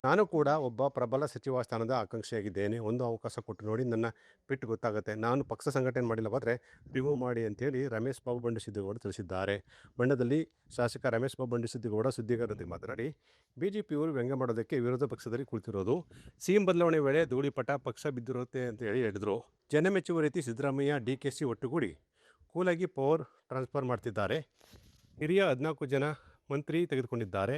ನಾನು ಕೂಡ ಒಬ್ಬ ಪ್ರಬಲ ಸಚಿವ ಸ್ಥಾನದ ಆಕಾಂಕ್ಷಿಯಾಗಿದ್ದೇನೆ. ಒಂದು ಅವಕಾಶ ಕೊಟ್ಟು ನೋಡಿ, ನನ್ನ ಪಿಟ್ ಗೊತ್ತಾಗುತ್ತೆ. ನಾನು ಪಕ್ಷ ಸಂಘಟನೆ ಮಾಡಿಲ್ಲ ಹೋದರೆ ರಿಮೂವ್ ಮಾಡಿ ಅಂತೇಳಿ ರಮೇಶ್ ಬಾಬು ಬಂಡಿಸಿದ್ದೇಗೌಡ ತಿಳಿಸಿದ್ದಾರೆ. ಮಂಡ್ಯದಲ್ಲಿ ಶಾಸಕ ರಮೇಶ್ ಬಾಬು ಬಂಡಿಸಿದ್ದೇಗೌಡ ಸುದ್ದಿಗಾರರೊಂದಿಗೆ ಮಾತನಾಡಿ, ಬಿಜೆಪಿಯವರು ವ್ಯಂಗ್ಯ ಮಾಡೋದಕ್ಕೆ ವಿರೋಧ ಪಕ್ಷದಲ್ಲಿ ಕುಳಿತಿರೋದು, ಸಿಎಂ ಬದಲಾವಣೆ ವೇಳೆ ಧೂಳಿಪಟ ಪಕ್ಷ ಬಿದ್ದಿರುತ್ತೆ ಅಂತ ಹೇಳಿದರು. ಜನ ಮೆಚ್ಚುವ ರೀತಿ ಸಿದ್ದರಾಮಯ್ಯ, ಡಿಕೆಶಿ ಒಟ್ಟುಗೂಡಿ ಕೂಲಾಗಿ ಪವರ್ ಟ್ರಾನ್ಸ್ಫರ್ ಮಾಡ್ತಿದ್ದಾರೆ. ಹಿರಿಯ 14 ಜನ ಮಂತ್ರಿ ತೆಗೆದುಕೊಂಡಿದ್ದಾರೆ.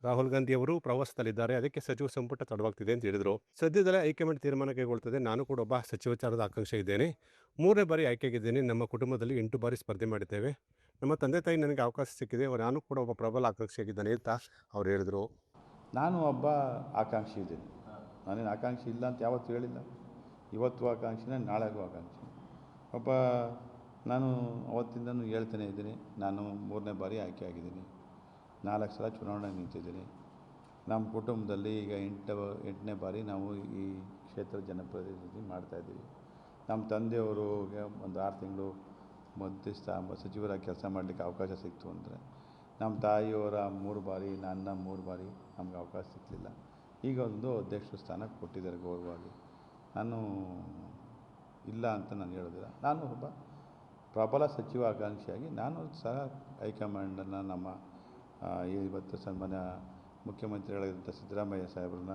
ರಾಹುಲ್ ಗಾಂಧಿ ಅವರು ಪ್ರವಾಸದಲ್ಲಿದ್ದಾರೆ. ಅದಕ್ಕೆ ಸಚಿವ ಸಂಪುಟ ತಡವಾಗ್ತಿದೆ ಅಂತ ಹೇಳಿದರು. ಸದ್ಯದಲ್ಲೇ ಹೈಕಮಾಂಡ್ ತೀರ್ಮಾನ ಕೈಗೊಳ್ಳುತ್ತದೆ. ನಾನು ಕೂಡ ಒಬ್ಬ ಸಚಿವಾಚಾರದ ಆಕಾಂಕ್ಷೆ ಇದ್ದೇನೆ. 3ನೇ ಬಾರಿ ಆಯ್ಕೆಯಾಗಿದ್ದೇನೆ. ನಮ್ಮ ಕುಟುಂಬದಲ್ಲಿ 8 ಬಾರಿ ಸ್ಪರ್ಧೆ ಮಾಡಿದ್ದೇವೆ. ನಮ್ಮ ತಂದೆ ತಾಯಿ ನನಗೆ ಅವಕಾಶ ಸಿಕ್ಕಿದೆ. ನಾನು ಕೂಡ ಒಬ್ಬ ಪ್ರಬಲ ಆಕಾಂಕ್ಷಿಯಾಗಿದ್ದೇನೆ ಅಂತ ಅವ್ರು ಹೇಳಿದರು. ನಾನು ಒಬ್ಬ ಆಕಾಂಕ್ಷಿ ಇದ್ದೀನಿ. ನಾನೇನು ಆಕಾಂಕ್ಷಿ ಇಲ್ಲ ಅಂತ ಯಾವತ್ತೂ ಹೇಳಿಲ್ಲ. ಇವತ್ತು ಆಕಾಂಕ್ಷಿನೇ, ನಾಳೆಗೂ ಆಕಾಂಕ್ಷಿ. ನಾನು ಅವತ್ತಿಂದನೂ ಹೇಳ್ತಾನೆ ಇದ್ದೀನಿ, ನಾನು 3ನೇ ಬಾರಿ ಆಯ್ಕೆ ಆಗಿದ್ದೀನಿ. 4 ಸಲ ಚುನಾವಣೆ ನಿಂತಿದ್ದೀನಿ. ನಮ್ಮ ಕುಟುಂಬದಲ್ಲಿ ಈಗ 8ನೇ ಬಾರಿ ನಾವು ಈ ಕ್ಷೇತ್ರದ ಜನಪ್ರತಿನಿಧಿ ಮಾಡ್ತಾಯಿದ್ದೀವಿ. ನಮ್ಮ ತಂದೆಯವ್ರಿಗೆ ಒಂದು 6 ತಿಂಗಳು ಸಚಿವರಾಗಿ ಕೆಲಸ ಮಾಡಲಿಕ್ಕೆ ಅವಕಾಶ ಸಿಕ್ತು ಅಂದರೆ, ನಮ್ಮ ತಾಯಿಯವರ 3 ಬಾರಿ, ನನ್ನ 3 ಬಾರಿ ನಮ್ಗೆ ಅವಕಾಶ ಸಿಕ್ಕಲಿಲ್ಲ. ಈಗ ಒಂದು ಅಧ್ಯಕ್ಷ ಸ್ಥಾನ ಕೊಟ್ಟಿದ್ದಾರೆ ಗೌರವವಾಗಿ. ನಾನು ಇಲ್ಲ ಅಂತ ನಾನು ಹೇಳೋದಿಲ್ಲ. ನಾನು ಒಬ್ಬ ಪ್ರಬಲ ಸಚಿವ ಆಕಾಂಕ್ಷಿಯಾಗಿ ನಾನು ಸಹ ಹೈಕಮಾಂಡನ್ನು, ನಮ್ಮ ಇವತ್ತು ಸನ್ಮಾನ್ಯ ಮುಖ್ಯಮಂತ್ರಿಗಳಾದಂಥ ಸಿದ್ದರಾಮಯ್ಯ ಸಾಹೇಬ್ರನ್ನ,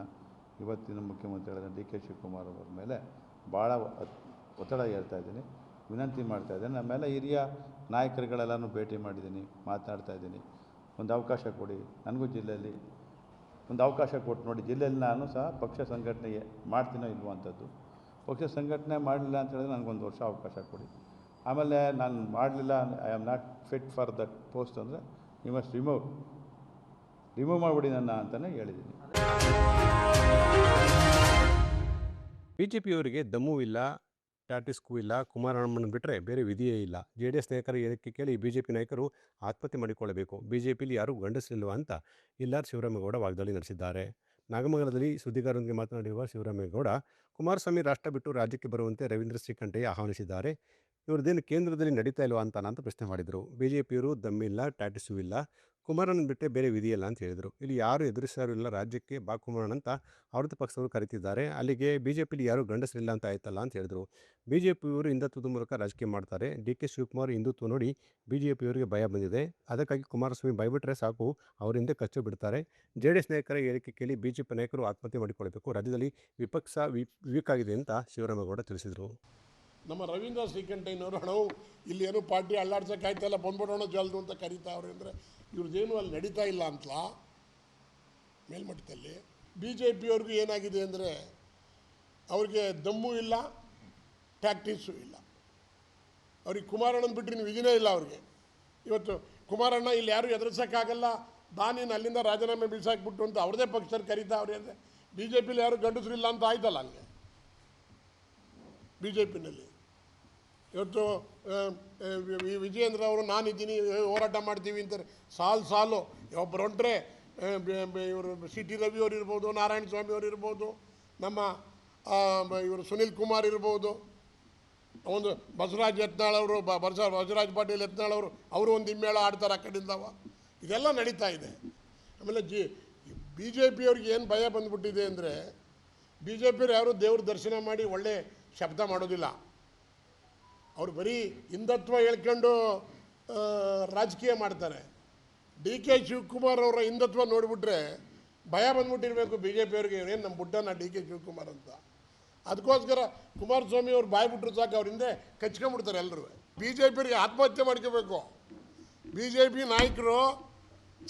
ಇವತ್ತಿನ ಮುಖ್ಯಮಂತ್ರಿಗಳಾದ ಡಿ ಕೆ ಶಿವಕುಮಾರ್ ಅವರ ಮೇಲೆ ಭಾಳ ಒತ್ತಡ ಹೇಳ್ತಾ ಇದ್ದೀನಿ, ವಿನಂತಿ ಮಾಡ್ತಾಯಿದ್ದೀನಿ. ನಮ್ಮ ಮೇಲೆ ಹಿರಿಯ ನಾಯಕರುಗಳೆಲ್ಲನೂ ಭೇಟಿ ಮಾಡಿದ್ದೀನಿ, ಮಾತನಾಡ್ತಾಯಿದ್ದೀನಿ. ಒಂದು ಅವಕಾಶ ಕೊಡಿ, ನನಗೂ ಜಿಲ್ಲೆಯಲ್ಲಿ ಒಂದು ಅವಕಾಶ ಕೊಟ್ಟು ನೋಡಿ. ಜಿಲ್ಲೆಯಲ್ಲಿ ನಾನು ಸಹ ಪಕ್ಷ ಸಂಘಟನೆಗೆ ಮಾಡ್ತೀನೋ ಇಲ್ವೋ ಅಂಥದ್ದು. ಪಕ್ಷ ಸಂಘಟನೆ ಮಾಡಲಿಲ್ಲ ಅಂತ ಹೇಳಿದ್ರೆ ನನಗೊಂದು ವರ್ಷ ಅವಕಾಶ ಕೊಡಿ. ಆಮೇಲೆ ನಾನು ಮಾಡಲಿಲ್ಲ, I am not fit for that post ಅಂದರೆ ಯು ಮಸ್ಟ್ ರಿಮೂವ್ ಮಾಡಿಬಿಡಿ ನನ್ನ ಅಂತಲೇ ಹೇಳಿದ್ದೀನಿ. ಬಿಜೆಪಿಯವರಿಗೆ ದಮ್ಮೂ ಇಲ್ಲ, ಟ್ಯಾಟಿಸ್ಕೂ ಇಲ್ಲ. ಕುಮಾರಣ್ಣನ ಬಿಟ್ಟರೆ ಬೇರೆ ವಿಧಿಯೇ ಇಲ್ಲ. JDS ನಾಯಕರ ಹೇಳಿಕೆ ಕೇಳಿ ಬಿಜೆಪಿ ನಾಯಕರು ಆತ್ಮಹತ್ಯೆ ಮಾಡಿಕೊಳ್ಳಬೇಕು. ಬಿಜೆಪಿಯಲ್ಲಿ ಯಾರೂ ಗಂಡಸರಿಲ್ವ ಅಂತ ಇಲ್ಲಾರ್ ಶಿವರಾಮೇಗೌಡ ವಾಗ್ದಾಳಿ ನಡೆಸಿದ್ದಾರೆ. ನಾಗಮಂಗಲದಲ್ಲಿ ಸುದ್ದಿಗಾರರೊಂದಿಗೆ ಮಾತನಾಡಿರುವ ಶಿವರಾಮೇಗೌಡ, ಕುಮಾರಸ್ವಾಮಿ ರಾಷ್ಟ್ರ ಬಿಟ್ಟು ರಾಜ್ಯಕ್ಕೆ ಬರುವಂತೆ ರವೀಂದ್ರ ಶ್ರೀಕಂಠಯ್ಯ ಆಹ್ವಾನಿಸಿದ್ದಾರೆ. ಇವ್ರದ್ದೇನು ಕೇಂದ್ರದಲ್ಲಿ ನಡೀತಾ ಇಲ್ವಾ ಅಂತ ಪ್ರಶ್ನೆ ಮಾಡಿದರು. ಬಿಜೆಪಿಯವರು ದಮ್ಮಿಲ್ಲ, ಟ್ಯಾಟಿಸೂ ಇಲ್ಲ, ಕುಮಾರಣ್ಣನ ಬಿಟ್ಟರೆ ಬೇರೆ ವಿಧಿಯಿಲ್ಲ ಅಂತ ಹೇಳಿದರು. ಇಲ್ಲಿ ಯಾರು ಎದುರಿಸಾರು ಇಲ್ಲ, ರಾಜ್ಯಕ್ಕೆ ಬಾ ಕುಮಾರಣ್ಣ ಅಂತ ಅವ್ರದ್ದು ಪಕ್ಷದವರು ಕರೀತಿದ್ದಾರೆ. ಅಲ್ಲಿಗೆ ಬಿಜೆಪಿಲಿ ಯಾರೂ ಗಂಡಸರಿಲ್ಲ ಅಂತ ಆಯ್ತಲ್ಲ ಅಂತ ಹೇಳಿದರು. ಬಿಜೆಪಿಯವರು ಹಿಂದುತ್ವದ ಮೂಲಕ ರಾಜಕೀಯ ಮಾಡ್ತಾರೆ. DK ಶಿವಕುಮಾರ್ ಹಿಂದುತ್ವ ನೋಡಿ ಬಿಜೆಪಿಯವರಿಗೆ ಭಯ ಬಂದಿದೆ. ಅದಕ್ಕಾಗಿ ಕುಮಾರಸ್ವಾಮಿ ಭಯಬಿಟ್ಟರೆ ಸಾಕು, ಅವ್ರ ಹಿಂದೆ ಕಚ್ಚು ಬಿಡ್ತಾರೆ. JDS ನಾಯಕರ ಹೇಳಿಕೆ ಕೇಳಿ ಬಿಜೆಪಿ ನಾಯಕರು ಆತ್ಮಹತ್ಯೆ ಮಾಡಿಕೊಳ್ಳಬೇಕು. ರಾಜ್ಯದಲ್ಲಿ ವಿಪಕ್ಷ ವೀಕ್ ಆಗಿದೆ ಅಂತ ಶಿವರಾಮೇಗೌಡ ತಿಳಿಸಿದರು. ನಮ್ಮ ರವೀಂದ್ರ ಶ್ರೀಕಂಠಯ್ಯನವರು ಹಣವು ಇಲ್ಲಿ ಏನೋ ಪಾರ್ಟಿ ಅಲ್ಲಾಡ್ಸೋಕ್ಕಾಯ್ತಲ್ಲ, ಬಂದ್ಬಿಡೋಣ ಜಲ್ದು ಅಂತ ಕರೀತಾವ್ರೆ ಅಂದರೆ ಇವ್ರದ್ದೇನು ಅಲ್ಲಿ ನಡೀತಾ ಇಲ್ಲ ಅಂತಲಾ ಮೇಲ್ಮಟ್ಟದಲ್ಲಿ. BJPಯವ್ರಿಗೂ ಏನಾಗಿದೆ ಅಂದರೆ ಅವ್ರಿಗೆ ದಮ್ಮು ಇಲ್ಲ, ಟ್ಯಾಕ್ಟಿಸು ಇಲ್ಲ. ಅವ್ರಿಗೆ ಕುಮಾರಣ್ಣನ ಬಿಟ್ಟರೆ ನೀವು ವಿಧಿನೇ ಇಲ್ಲ ಅವ್ರಿಗೆ. ಇವತ್ತು ಕುಮಾರಣ್ಣ ಇಲ್ಲಿ ಯಾರು ಎದುರಿಸೋಕ್ಕಾಗಲ್ಲ, ಬಾ ನೀನು ಅಲ್ಲಿಂದ ರಾಜೀನಾಮೆ ಬೀಸಾಕ್ಬಿಟ್ಟು ಅಂತ ಅವ್ರದೇ ಪಕ್ಷದಲ್ಲಿ ಕರೀತಾವ್ರೆ ಅಂದರೆ BJPಲಿ ಯಾರು ಗಂಡಸರಿಲ್ಲ ಅಂತ ಆಯ್ತಲ್ಲ ಅಲ್ಲಿಗೆ. BJಪಿನಲ್ಲಿ ಇವತ್ತು ವಿಜಯೇಂದ್ರ ಅವರು ನಾನಿದ್ದೀನಿ, ಹೋರಾಟ ಮಾಡ್ತೀವಿ ಅಂತಾರೆ. ಸಾಲು ಒಬ್ಬರು ಹೊಂಟ್ರೆ ಇವರು CT ರವಿ ಅವರು ಇರ್ಬೋದು, ನಾರಾಯಣ ಸ್ವಾಮಿ ಅವರು ಇರ್ಬೋದು, ನಮ್ಮ ಇವರು ಸುನಿಲ್ ಕುಮಾರ್ ಇರ್ಬೋದು, ಒಂದು ಬಸವರಾಜ್ ಯತ್ನಾಳ್ ಅವರು, ಬಸವರಾಜ್ ಪಾಟೀಲ್ ಯತ್ನಾಳ್ ಅವರು ಒಂದು ಹಿಮ್ಮೇಳ ಆಡ್ತಾರೆ ಆ ಕಡೆಯಿಂದವ. ಇದೆಲ್ಲ ನಡೀತಾ ಇದೆ. ಆಮೇಲೆ BJಪಿಯವ್ರಿಗೆ ಏನು ಭಯ ಬಂದ್ಬಿಟ್ಟಿದೆ ಅಂದರೆ, BJಪಿಯವ್ರು ಯಾರು ದೇವ್ರ ದರ್ಶನ ಮಾಡಿ ಒಳ್ಳೆ ಶಬ್ದ ಮಾಡೋದಿಲ್ಲ. ಅವರು ಬರೀ ಹಿಂದುತ್ವ ಹೇಳ್ಕೊಂಡು ರಾಜಕೀಯ ಮಾಡ್ತಾರೆ. DK ಶಿವಕುಮಾರ್ ಅವರ ಹಿಂದುತ್ವ ನೋಡಿಬಿಟ್ರೆ ಭಯ ಬಂದ್ಬಿಟ್ಟಿರಬೇಕು BJಪಿಯವ್ರಿಗೆ, ಏನು ನಮ್ಮ ಬುಡ್ಡನ DK ಶಿವಕುಮಾರ್ ಅಂತ. ಅದಕ್ಕೋಸ್ಕರ ಕುಮಾರಸ್ವಾಮಿ ಅವ್ರು ಬಾಯಿ ಬಿಟ್ಟರು ಸಾಕು, ಅವ್ರ ಹಿಂದೆ ಕಚ್ಕೊಂಡ್ಬಿಡ್ತಾರೆ ಎಲ್ಲರೂ. BJಪಿಯವ್ರಿಗೆ ಆತ್ಮಹತ್ಯೆ ಮಾಡ್ಕೋಬೇಕು. BJಪಿ ನಾಯಕರು,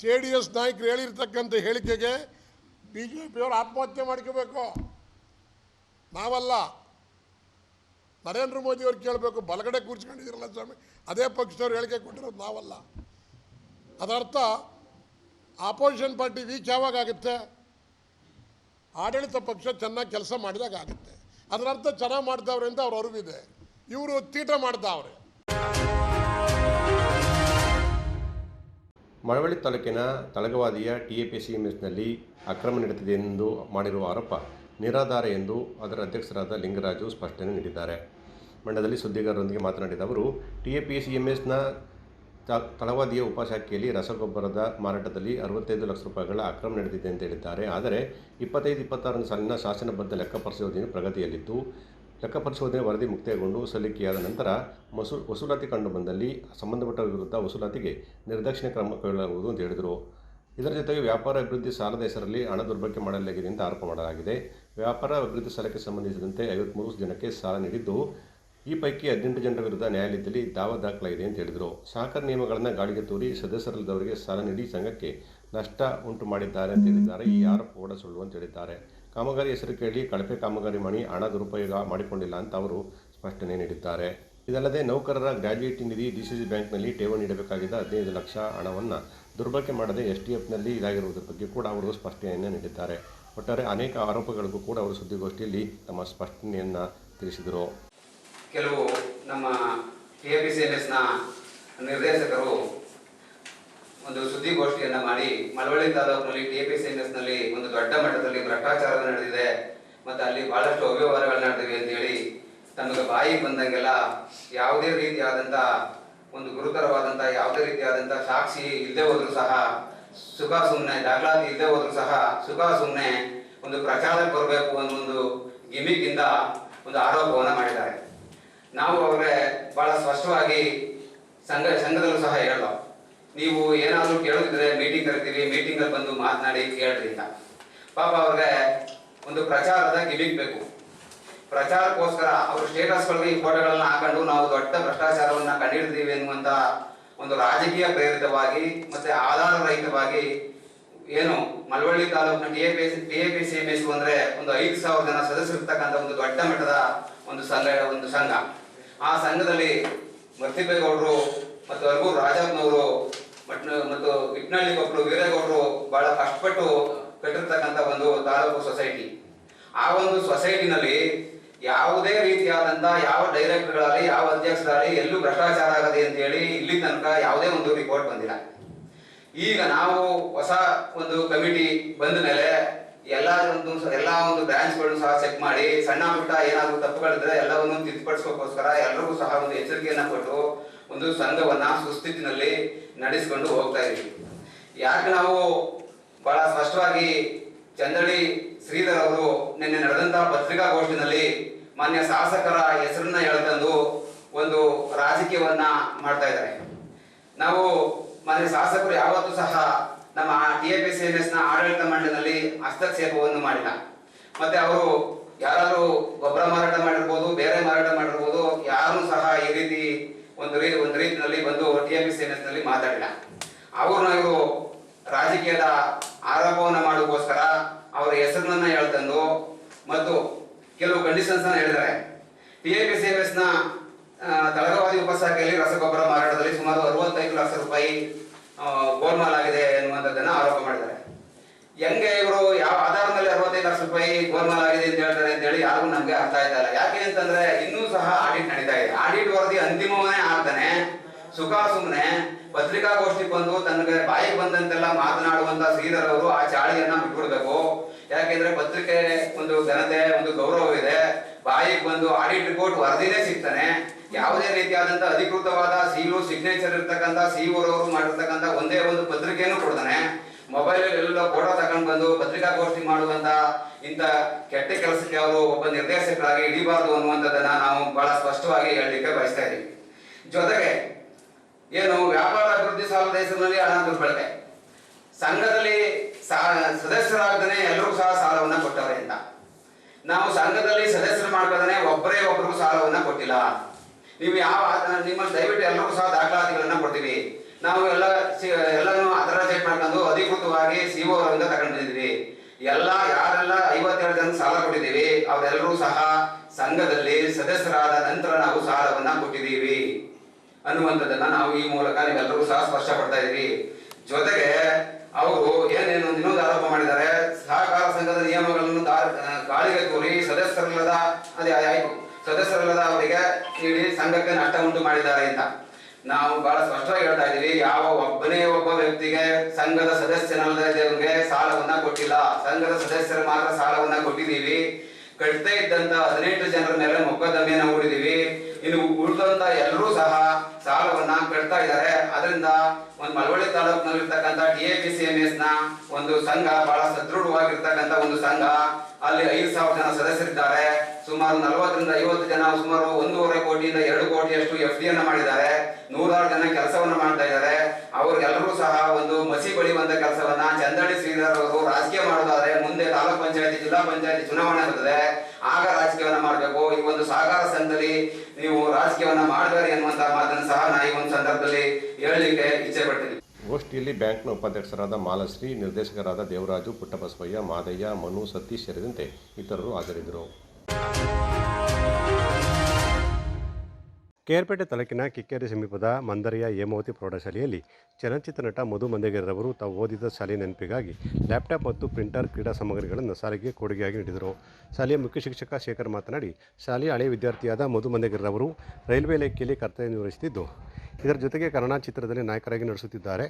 JDS ನಾಯಕರು ಹೇಳಿರ್ತಕ್ಕಂಥ ಹೇಳಿಕೆಗೆ BJಪಿಯವರು ಆತ್ಮಹತ್ಯೆ ಮಾಡ್ಕೋಬೇಕು, ನಾವಲ್ಲ. ನರೇಂದ್ರ ಮೋದಿ ಅವ್ರು ಕೇಳಬೇಕು, ಬಲಗಡೆ ಕೂರ್ಸ್ಕೊಂಡಿದ್ದೀರಲ್ಲ ಸ್ವಾಮಿ, ಅದೇ ಪಕ್ಷದವ್ರು ಹೇಳಿಕೆ ಕೊಟ್ಟಿರೋದು ನಾವಲ್ಲ. ಅದರ್ಥ ಆಪೋಸಿಷನ್ ಪಾರ್ಟಿ ವೀಕ್ ಯಾವಾಗ ಆಗುತ್ತೆ? ಆಡಳಿತ ಪಕ್ಷ ಚೆನ್ನಾಗಿ ಕೆಲಸ ಮಾಡಿದಾಗ ಆಗುತ್ತೆ. ಅದರರ್ಥ ಚೆನ್ನಾಗಿ ಮಾಡ್ತಾವ್ರೆ ಅಂತ ಅವ್ರ ಅರಿವಿದೆ. ಇವರು ತೀಟ ಮಾಡ್ತಾವ್ರೆ. ಮಳವಳ್ಳಿ ತಾಲೂಕಿನ ತಳಗವಾದಿಯ TAPCMSನಲ್ಲಿ ಅಕ್ರಮ ನಡೆದಿದೆ ಎಂದು ಮಾಡಿರುವ ಆರೋಪ ನಿರಾಧಾರ ಎಂದು ಅದರ ಅಧ್ಯಕ್ಷರಾದ ಲಿಂಗರಾಜು ಸ್ಪಷ್ಟನೆ ನೀಡಿದ್ದಾರೆ. ಮಂಡ್ಯದಲ್ಲಿ ಸುದ್ದಿಗಾರರೊಂದಿಗೆ ಮಾತನಾಡಿದ ಅವರು, TAPCMSನ ತಳವಾದಿಯ ಉಪಶಾಖೆಯಲ್ಲಿ ರಸಗೊಬ್ಬರದ ಮಾರಾಟದಲ್ಲಿ 65 ಲಕ್ಷ ರೂಪಾಯಿಗಳ ಅಕ್ರಮ ನಡೆದಿದೆ ಅಂತ ಹೇಳಿದ್ದಾರೆ. ಆದರೆ 25-26ನೇ ಸಾಲಿನ ಶಾಸನಬದ್ಧ ಲೆಕ್ಕ ಪರಿಶೋಧನೆ ಪ್ರಗತಿಯಲ್ಲಿದ್ದು, ಲೆಕ್ಕ ಪರಿಶೋಧನೆ ವರದಿ ಮುಕ್ತಾಯಗೊಂಡು ಸಲ್ಲಿಕೆಯಾದ ನಂತರ ವಸೂಲಾತಿ ಕಂಡು ಬಂದಲ್ಲಿ ಸಂಬಂಧಪಟ್ಟ ವಿರುದ್ಧ ವಸೂಲಾತಿಗೆ ನಿರ್ದಾಕ್ಷಿಣ್ಯ ಕ್ರಮ ಕೈಗೊಳ್ಳಲಾಗುವುದು ಅಂತ ಹೇಳಿದರು. ಇದರ ಜೊತೆಗೆ ವ್ಯಾಪಾರ ಅಭಿವೃದ್ಧಿ ಸಾಲದ ಹೆಸರಲ್ಲಿ ಹಣ ದುರ್ಬಳಕೆ ಮಾಡಲಾಗಿದೆ ಅಂತ ಆರೋಪ ಮಾಡಲಾಗಿದೆ. ವ್ಯಾಪಾರ ಅಭಿವೃದ್ಧಿ ಸಾಲಕ್ಕೆ ಸಂಬಂಧಿಸಿದಂತೆ 53 ಜನಕ್ಕೆ ಸಾಲ ನೀಡಿದ್ದು, ಈ ಪೈಕಿ 18 ಜನರ ವಿರುದ್ಧ ನ್ಯಾಯಾಲಯದಲ್ಲಿ ದಾವಾ ದಾಖಲಾಗಿದೆ ಅಂತ ಹೇಳಿದರು. ಸಹಕಾರ ನಿಯಮಗಳನ್ನು ಗಾಳಿಗೆ ತೂರಿ ಸದಸ್ಯರಲ್ಲದವರಿಗೆ ಸಾಲ ನೀಡಿ ಸಂಘಕ್ಕೆ ನಷ್ಟ ಉಂಟು ಮಾಡಿದ್ದಾರೆ ಅಂತ ಹೇಳಿದ್ದಾರೆ. ಈ ಆರೋಪ ಕೂಡ ಸುಳ್ಳು ಅಂತ ಹೇಳಿದ್ದಾರೆ. ಕಾಮಗಾರಿ ಹೆಸರು ಕೇಳಿ ಕಳಪೆ ಕಾಮಗಾರಿ ಮಾಡಿ ಹಣ ದುರುಪಯೋಗ ಮಾಡಿಕೊಂಡಿಲ್ಲ ಅಂತ ಅವರು ಸ್ಪಷ್ಟನೆ ನೀಡಿದ್ದಾರೆ. ಇದಲ್ಲದೆ ನೌಕರರ ಗ್ರ್ಯಾಜುಯೇಟಿ ನಿಧಿ ಡಿಸಿಸಿ ಬ್ಯಾಂಕ್ನಲ್ಲಿ ಠೇವಣಿ ನೀಡಬೇಕಾಗಿದ್ದ 15 ಲಕ್ಷ ಹಣವನ್ನು ದುರ್ಬಳಕೆ ಮಾಡದೆ STFನಲ್ಲಿ ಇದಾಗಿರುವುದರ ಬಗ್ಗೆ ಕೂಡ ಅವರು ಸ್ಪಷ್ಟನೆಯನ್ನು ನೀಡಿದ್ದಾರೆ. ಒಟ್ಟಾರೆ ಅನೇಕ ಆರೋಪಗಳಿಗೂ ಕೂಡ ಅವರು ಸುದ್ದಿಗೋಷ್ಠಿಯಲ್ಲಿ ತಮ್ಮ ಸ್ಪಷ್ಟನೆಯನ್ನು ತಿಳಿಸಿದರು. ಕೆಲವು ನಮ್ಮ TAPCMSನ ನಿರ್ದೇಶಕರು ಒಂದು ಸುದ್ದಿಗೋಷ್ಠಿಯನ್ನು ಮಾಡಿ ಮಳವಳ್ಳಿ ತಾಲೂಕಿನಲ್ಲಿ TAPCMSನಲ್ಲಿ ಒಂದು ದೊಡ್ಡ ಮಟ್ಟದಲ್ಲಿ ಭ್ರಷ್ಟಾಚಾರ ನಡೆದಿದೆ ಮತ್ತು ಅಲ್ಲಿ ಬಹಳಷ್ಟು ಅವ್ಯವಹಾರಗಳು ನಡೆದಿವೆ ಅಂತೇಳಿ ತಮಗೆ ಬಾಯಿಗೆ ಬಂದಂಗೆಲ್ಲ ಯಾವುದೇ ರೀತಿಯಾದಂಥ ಒಂದು ಗುರುತರವಾದಂಥ ಯಾವುದೇ ರೀತಿಯಾದಂಥ ಸಾಕ್ಷಿ ಇಲ್ಲದೆ ಹೋದರೂ ಸಹ ಸುಖ ಸುಮ್ಮನೆ ದಾಖಲಾತಿ ಇಲ್ಲದೆ ಹೋದರೂ ಸಹ ಸುಖ ಸುಮ್ಮನೆ ಒಂದು ಪ್ರಚಾರಕ್ಕೆ ಬರಬೇಕು ಅನ್ನೋ ಒಂದು ಗಿಮಿಕ್ಕಿಂದ ಒಂದು ಆರೋಪವನ್ನು ಮಾಡಿದ್ದಾರೆ. ನಾವು ಅವರಿಗೆ ಬಹಳ ಸ್ಪಷ್ಟವಾಗಿ ಸಂಘದಲ್ಲೂ ಸಹ ಹೇಳೋ, ನೀವು ಏನಾದರೂ ಕೇಳೋದಿದ್ರೆ ಮೀಟಿಂಗ್ ಕರಿತೀವಿ, ಮೀಟಿಂಗಲ್ಲಿ ಬಂದು ಮಾತನಾಡಿ ಕೇಳ್ರಿ ಅಂತ. ಪಾಪ ಅವ್ರಿಗೆ ಒಂದು ಪ್ರಚಾರದ ಗಿಮಿಕ್ ಬೇಕು. ಪ್ರಚಾರಕ್ಕೋಸ್ಕರ ಅವರು ಸ್ಟೇಟಸ್ಗಳಿಗೆ ಈ ಫೋಟೋಗಳನ್ನ ಹಾಕೊಂಡು ನಾವು ದೊಡ್ಡ ಭ್ರಷ್ಟಾಚಾರವನ್ನ ಕಂಡಿಡ್ತೀವಿ ಎನ್ನುವಂತ ಒಂದು ರಾಜಕೀಯ ಪ್ರೇರಿತವಾಗಿ ಮತ್ತೆ ಆಧಾರ ರಹಿತವಾಗಿ ಏನು ಮಳವಳ್ಳಿ ತಾಲೂಕಿನ TAPCMS ಅಂದ್ರೆ ಒಂದು 5,000 ಜನ ಸದಸ್ಯರಿರ್ತಕ್ಕಂಥ ಒಂದು ದೊಡ್ಡ ಮಟ್ಟದ ಒಂದು ಸಂಘ. ಆ ಸಂಘದಲ್ಲಿ ಮರ್ತಿಬೇಗೌಡರು ಮತ್ತು ಅರ್ಗೂರು ರಾಜಪ್ಪನವರು ಮತ್ತು ಇಟ್ನಳ್ಳಿ ಕೊಪ್ಪಳು ವೀರೇಗೌಡರು ಬಹಳ ಕಷ್ಟಪಟ್ಟು ಕಟ್ಟಿರ್ತಕ್ಕಂಥ ಒಂದು ತಾಲೂಕು ಸೊಸೈಟಿ. ಆ ಒಂದು ಸೊಸೈಟಿನಲ್ಲಿ ಯಾವುದೇ ರೀತಿಯಾದಂಥ ಯಾವ ಡೈರೆಕ್ಟರ್ಗಳಲ್ಲಿ ಯಾವ ಅಧ್ಯಕ್ಷರಲ್ಲಿ ಎಲ್ಲೂ ಭ್ರಷ್ಟಾಚಾರ ಆಗದೆ ಅಂತ ಹೇಳಿ ಇಲ್ಲಿ ತನಕ ಯಾವುದೇ ಒಂದು ರಿಪೋರ್ಟ್ ಬಂದಿಲ್ಲ. ಈಗ ನಾವು ಹೊಸ ಒಂದು ಕಮಿಟಿ ಬಂದ ಮೇಲೆ ಎಲ್ಲ ಒಂದು ಬ್ರಾಂಚ್ಗಳನ್ನು ಸಹ ಚೆಕ್ ಮಾಡಿ ಸಣ್ಣ ಪುಟ್ಟ ಏನಾದರೂ ತಪ್ಪುಗಳಿದ್ರೆ ಎಲ್ಲವನ್ನು ತಿದ್ದುಪಡಿಸೋಕ್ಕೋಸ್ಕರ ಎಲ್ಲರಿಗೂ ಸಹ ಒಂದು ಎಚ್ಚರಿಕೆಯನ್ನು ಕೊಟ್ಟು ಒಂದು ಸಂಘವನ್ನ ಸುಸ್ಥಿತಿನಲ್ಲಿ ನಡೆಸಿಕೊಂಡು ಹೋಗ್ತಾ ಇದ್ದೀವಿ. ಯಾಕೆ ನಾವು ಬಹಳ ಸ್ಪಷ್ಟವಾಗಿ ಚಂದಳ್ಳಿ ಶ್ರೀಧರ್ ಅವರು ನಿನ್ನೆ ನಡೆದಂತಹ ಪತ್ರಿಕಾಗೋಷ್ಠಿನಲ್ಲಿ ಮಾನ್ಯ ಶಾಸಕರ ಹೆಸರನ್ನ ಹೇಳ್ತಂದು ಒಂದು ರಾಜಕೀಯವನ್ನ ಮಾಡ್ತಾ ಇದ್ದಾರೆ. ನಾವು ಮಾನ್ಯ ಶಾಸಕರು ಯಾವತ್ತೂ ಸಹ ನಮ್ಮ TAPCMSನ ಆಡಳಿತ ಮಂಡಳಿನಲ್ಲಿ ಹಸ್ತಕ್ಷೇಪವನ್ನು ಮಾಡಿಲ್ಲ. ಮತ್ತೆ ಅವರು ಯಾರಾದ್ರೂ ಗೊಬ್ಬರ ಮಾರಾಟ ಮಾಡಿರ್ಬೋದು, ಬೇರೆ ಮಾರಾಟ ಮಾಡಿರ್ಬೋದು, ಯಾರು ಸಹ ಈ ರೀತಿ ಒಂದು ರೀತಿಯಲ್ಲಿ ಬಂದು TAPCMSನಲ್ಲಿ ಮಾತಾಡಿಲ್ಲ. ಇವರು ರಾಜಕೀಯದ ಆರೋಪವನ್ನು ಮಾಡೋಕ್ಕೋಸ್ಕರ ಅವರ ಹೆಸರನ್ನ ಹೇಳ್ತಂದು ಮತ್ತು ಕೆಲವು ಕಂಡೀಷನ್ಸ್ ಹೇಳಿದ್ದಾರೆ. TAPCMSನ ತಳಗವಾದಿ ಉಪಶಾಖೆಯಲ್ಲಿ ರಸಗೊಬ್ಬರ ಮಾರಾಟದಲ್ಲಿ ಸುಮಾರು 65 ಲಕ್ಷ ರೂಪಾಯಿ ಗೋಲ್ಮಾಲ್ ಆಗಿದೆ ಎನ್ನುವಂಥದ್ದನ್ನ ಆರೋಪ ಮಾಡಿದ್ದಾರೆ. ಹೆಂಗೆ ಇವರು ಯಾವ ಆಧಾರದ ಮೇಲೆ 65 ಲಕ್ಷ ರೂಪಾಯಿ ಗೋಲ್ಮಾಲ್ ಆಗಿದೆ ಅಂತ ಹೇಳ್ತಾರೆ ಅಂತ ಹೇಳಿ ಯಾರಿಗೂ ನಮ್ಗೆ ಅರ್ಥ ಆಯ್ತಾ ಇಲ್ಲ. ಯಾಕೆ ಅಂತಂದ್ರೆ ಇನ್ನೂ ಸಹ ಆಡಿಟ್ ನಡೀತಾ ಇದೆ. ಆಡಿಟ್ ವರದಿ ಅಂತಿಮವೇ ಆಗ್ತಾನೆ ಸುಖ ಸುಮ್ಮನೆ ಪತ್ರಿಕಾಗೋಷ್ಠಿ ಬಂದು ತನಗೆ ಬಾಯಿಗೆ ಬಂದಂತೆಲ್ಲ ಮಾತನಾಡುವಂತ ಶ್ರೀಧರ್ ಅವರು ಆ ಚಾಳಿಯನ್ನ ಬಿಟ್ಬಿಡ್ಬೇಕು. ಯಾಕೆಂದ್ರೆ ಪತ್ರಿಕೆ ಒಂದು ಘನತೆ ಒಂದು ಗೌರವ ಇದೆ. ಬಾಯಿಗೆ ಬಂದು ಆಡಿಟ್ ರಿಪೋರ್ಟ್ ವರದಿನೇ ಸಿಗ್ತಾನೆ. ಯಾವುದೇ ರೀತಿಯಾದಂತ ಅಧಿಕೃತವಾದ ಸೀಲು ಸಿಗ್ನೇಚರ್ ಇರ್ತಕ್ಕಂಥ CEO ಅವರು ಮಾಡಿರ್ತಕ್ಕಂಥ ಒಂದೇ ಒಂದು ಪತ್ರಿಕೆಯನ್ನು ಕೊಡ್ತಾನೆ. ಮೊಬೈಲ್ ಎಲ್ಲ ಫೋಟೋ ತಗೊಂಡು ಬಂದು ಪತ್ರಿಕಾಗೋಷ್ಠಿ ಮಾಡುವಂತ ಇಂಥ ಕೆಟ್ಟ ಕೆಲಸಕ್ಕೆ ಅವರು ಒಬ್ಬ ನಿರ್ದೇಶಕರಾಗಿ ಹಿಡಿಬಾರದು ಅನ್ನುವಂಥದ್ದನ್ನ ನಾವು ಬಹಳ ಸ್ಪಷ್ಟವಾಗಿ ಹೇಳಲಿಕ್ಕೆ ಬಯಸ್ತಾ ಇದ್ದೀವಿ. ಜೊತೆಗೆ ಏನು ವ್ಯಾಪಾರ ಅಭಿವೃದ್ಧಿ ಸಾಲದ ಹೆಸರಿನಲ್ಲಿ ಹಣ ದುರ್ಬಳಕೆ, ಸಂಘದಲ್ಲಿ ಸದಸ್ಯರಾಗದೇ ಎಲ್ಲರೂ ಸಹ ಸಾಲವನ್ನ ಕೊಟ್ಟವ್ರೆ ಅಂತ. ನಾವು ಸಂಘದಲ್ಲಿ ಸದಸ್ಯರು ಮಾಡ್ಕೋದಾನೆ ಒಬ್ಬರಿಗೂ ಸಾಲವನ್ನ ಕೊಟ್ಟಿಲ್ಲ. ನೀವು ನಿಮ್ಮಲ್ಲಿ ದಯವಿಟ್ಟು ಎಲ್ಲರಿಗೂ ಸಹ ದಾಖಲಾತಿಗಳನ್ನ ಕೊಡ್ತೀವಿ. ನಾವು ಎಲ್ಲನೂ ಅಥರೈಸ್ ಮಾಡ್ಕೊಂಡು ಅಧಿಕೃತವಾಗಿ CEO ಅವರಿಂದ ತಗೊಂಡಿದ್ದೀವಿ. ಯಾರೆಲ್ಲ 52 ಜನ ಸಾಲ ಕೊಟ್ಟಿದ್ದೀವಿ ಅವರೆಲ್ಲರೂ ಸಹ ಸಂಘದಲ್ಲಿ ಸದಸ್ಯರಾದ ನಂತರ ನಾವು ಸಾಲವನ್ನ ಕೊಟ್ಟಿದ್ದೀವಿ ಅನ್ನುವಂಥದ್ದನ್ನ ನಾವು ಈ ಮೂಲಕ ನೀವೆಲ್ಲರೂ ಸಹ ಸ್ಪಷ್ಟಪಡ್ತಾ ಇದೀವಿ. ಜೊತೆಗೆ ಅವರು ಏನೇನು ಇನ್ನೊಂದು ಆರೋಪ ಮಾಡಿದ್ದಾರೆ, ಸಹಕಾರ ಸಂಘದ ನಿಯಮಗಳನ್ನು ಗಾಳಿಗೆ ತೂರಿ ಸದಸ್ಯರಲ್ಲದ ಅವರಿಗೆ ನೀಡಿ ಸಂಘಕ್ಕೆ ನಷ್ಟ ಉಂಟು ಮಾಡಿದ್ದಾರೆ ಅಂತ ನಾವು ಬಹಳ ಸ್ಪಷ್ಟವಾಗಿ ಹೇಳ್ತಾ ಇದೀವಿ. ಒಬ್ಬ ವ್ಯಕ್ತಿಗೆ ಸಂಘದ ಸದಸ್ಯನಲ್ಲದವರಿಗೆ ಸಾಲವನ್ನ ಕೊಟ್ಟಿಲ್ಲ. ಸಂಘದ ಸದಸ್ಯರು ಮಾತ್ರ ಸಾಲವನ್ನ ಕೊಟ್ಟಿದ್ದೀವಿ. ಕಟ್ಟದೇ ಇದ್ದಂತ 18 ಜನರ ಮೇಲೆ ಮೊಕದ್ದಮೆಯನ್ನ ಹೂಡಿದೀವಿ. ಇನ್ನು ಉಳಿದಂತ ಎಲ್ಲರೂ ಸಹ ಸಾಲವನ್ನ ಕಟ್ತಾ ಇದ್ದಾರೆ. ಅದರಿಂದ ಒಂದು ಮಳವಳ್ಳಿ ತಾಲೂಕಿನಲ್ಲಿರ್ತಕ್ಕಂಥ TAPCMS ನ ಒಂದು ಸಂಘ ಬಹಳ ಸದೃಢವಾಗಿರ್ತಕ್ಕಂಥ ಒಂದು ಸಂಘ. ಅಲ್ಲಿ 5,000 ಜನ ಸದಸ್ಯರಿದ್ದಾರೆ. ಸುಮಾರು 40 ರಿಂದ 50 ಜನ ಸುಮಾರು 1.5 ಕೋಟಿಯಿಂದ 2 ಕೋಟಿಯಷ್ಟು FD ಅನ್ನ ಮಾಡಿದ್ದಾರೆ. 100 ಜನ ಕೆಲಸವನ್ನ ಮಾಡ್ತಾ ಇದ್ದಾರೆ. ಅವ್ರಿಗೆಲ್ಲರೂ ಸಹ ಒಂದು ಮಸಿ ಬಳಿಯುವಂತ ಕೆಲಸವನ್ನ ಚಂದಡಿ ಶ್ರೀಧರ್ ಅವರು ರಾಜಕೀಯ ಮಾಡೋದಾದ್ರೆ ಮುಂದೆ ತಾಲೂಕ್ ಪಂಚಾಯತಿ ಜಿಲ್ಲಾ ಪಂಚಾಯತಿ ಚುನಾವಣೆ ಇರ್ತದೆ, ಆಗ ರಾಜಕೀಯವನ್ನ ಮಾಡಬೇಕು. ಈ ಒಂದು ಸಹಕಾರ ಸಂಘದಲ್ಲಿ ನೀವು ರಾಜಕೀಯವನ್ನ ಮಾಡಬೇಡಿ ಅನ್ನುವಂತ ಮಾತನ್ನು ಸಹ ನಾ ಈ ಒಂದು ಸಂದರ್ಭದಲ್ಲಿ ಹೇಳಲಿಕ್ಕೆ ಇಚ್ಛೆ ಪಡ್ತೀನಿ. ಗೋಷ್ಠಿಯಲ್ಲಿ ಬ್ಯಾಂಕ್ನ ಉಪಾಧ್ಯಕ್ಷರಾದ ಮಾಲಶ್ರೀ, ನಿರ್ದೇಶಕರಾದ ದೇವರಾಜು, ಪುಟ್ಟಬಸವಯ್ಯ, ಮಾದಯ್ಯ, ಮನು, ಸತೀಶ್ ಸೇರಿದಂತೆ ಇತರರು ಹಾಜರಿದ್ದರು. ಕೇರ್ಪೇಟೆ ತಾಲೂಕಿನ ಕಿಕ್ಕೇರಿ ಸಮೀಪದ ಮಂದರಿಯ ಹೇಮಾವತಿ ಪ್ರೌಢಶಾಲೆಯಲ್ಲಿ ಚಲನಚಿತ್ರ ನಟ ಮಧು ಮಂದಗಿರಿರವರು ತಾವು ಓದಿದ ಶಾಲೆಯ ನೆನಪಿಗಾಗಿ ಲ್ಯಾಪ್ಟಾಪ್ ಮತ್ತು ಪ್ರಿಂಟರ್, ಕ್ರೀಡಾ ಸಾಮಗ್ರಿಗಳನ್ನು ಶಾಲೆಗೆ ಕೊಡುಗೆಯಾಗಿ ನೀಡಿದರು. ಶಾಲೆಯ ಮುಖ್ಯ ಶಿಕ್ಷಕ ಶೇಖರ್ ಮಾತನಾಡಿ, ಶಾಲೆಯ ಹಳೆಯ ವಿದ್ಯಾರ್ಥಿಯಾದ ಮಧು ಮಂದಗಿರಿರವರು ರೈಲ್ವೆ ಇಲಾಖೆಯಲ್ಲಿ ಕರ್ತವ್ಯ ನಿರ್ವಹಿಸುತ್ತಿದ್ದು, ಇದರ ಜೊತೆಗೆ ಕನ್ನಡ ಚಿತ್ರದಲ್ಲಿ ನಾಯಕರಾಗಿ ನಡೆಸುತ್ತಿದ್ದಾರೆ.